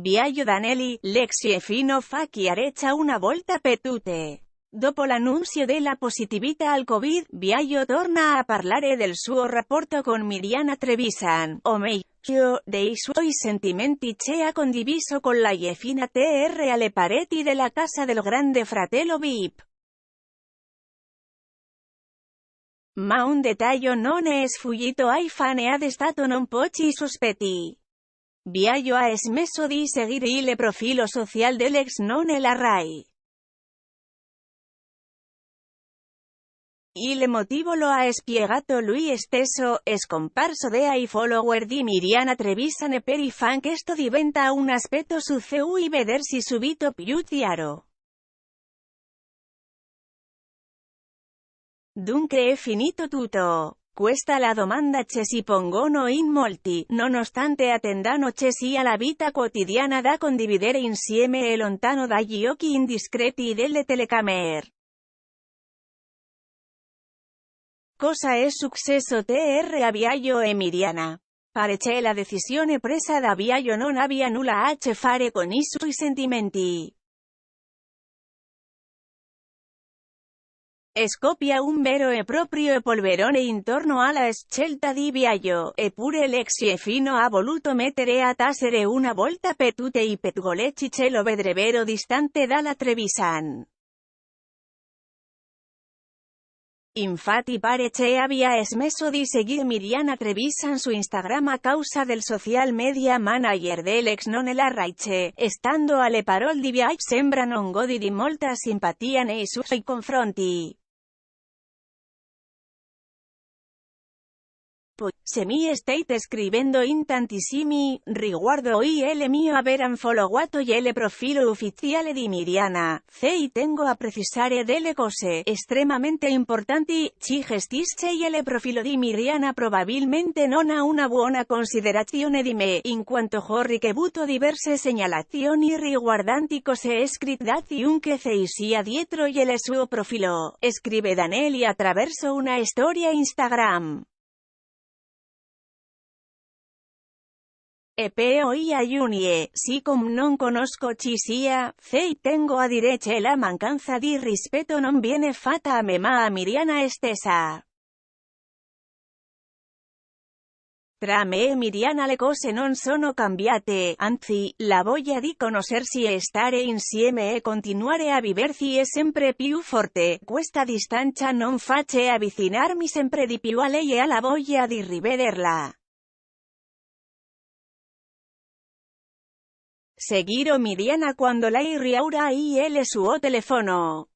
Viaggio Danelli, Lexie fino fa chiarezza una volta per tutte. Dopo l'annuncio della positività al Covid, Viaggio torna a parlare del suo rapporto con Mirjana Trevisan, o meglio, dei suoi sentimenti che ha condiviso con la Jefina TR alle pareti della casa del grande fratello VIP. Ma un dettaglio non è sfuggito ai fan e ha destato non pochi sospetti. Viaggio ha smesso di seguire il profilo social dell'ex non la Rai. Il motivo lo ha spiegato lui stesso: è scomparso dai follower di Mirjana Trevisan e per i fan questo diventa un aspetto su cui vedersi subito più chiaro. Dunque è finito tutto? Questa la domanda che si pongono in molti, nonostante attendano che sia la vita quotidiana da condividere insieme e lontano dagli occhi indiscreti delle telecamere. Cosa è successo tra Viaggio e Mirjana? Pare che la decisione presa da Viaggio non abbia nulla a che fare con i suoi sentimenti. Scoppia un vero e proprio polverone intorno alla scelta di Viaggio, eppure l'ex fino ha voluto mettere a tacere una volta per tutte i pettegolezzi che lo vedrebbero distante dalla Trevisan. Infatti pare che abbia smesso di seguire Mirjana Trevisan su Instagram a causa del social media manager dell'ex non la Rai che, stando alle parole di Viaggio, sembra non godi di molta simpatia nei suoi confronti. Se mi state scrivendo in tantissimi riguardo il mio aver unfollowato il profilo ufficiale di Mirjana, e tengo a precisare delle cose estremamente importanti: chi gestisce il profilo di Mirjana probabilmente non ha una buona considerazione di me, in quanto ho ricevuto diverse segnalazioni riguardanti cose scritte da chiunque sia dietro il suo profilo, scrive Danelli attraverso una storia Instagram. E poi aggiunge: siccome non conosco chi sia, tengo a dire che la mancanza di rispetto non viene fatta a me ma a Mirjana stessa. Tra me e Mirjana le cose non sono cambiate, anzi, la voglia di conoscersi e stare insieme e continuare a viversi è sempre più forte. Questa distanza non fa che avvicinarmi sempre di più a lei e alla voglia di rivederla. Seguirò Mirjana quando lei riavrà il suo telefono.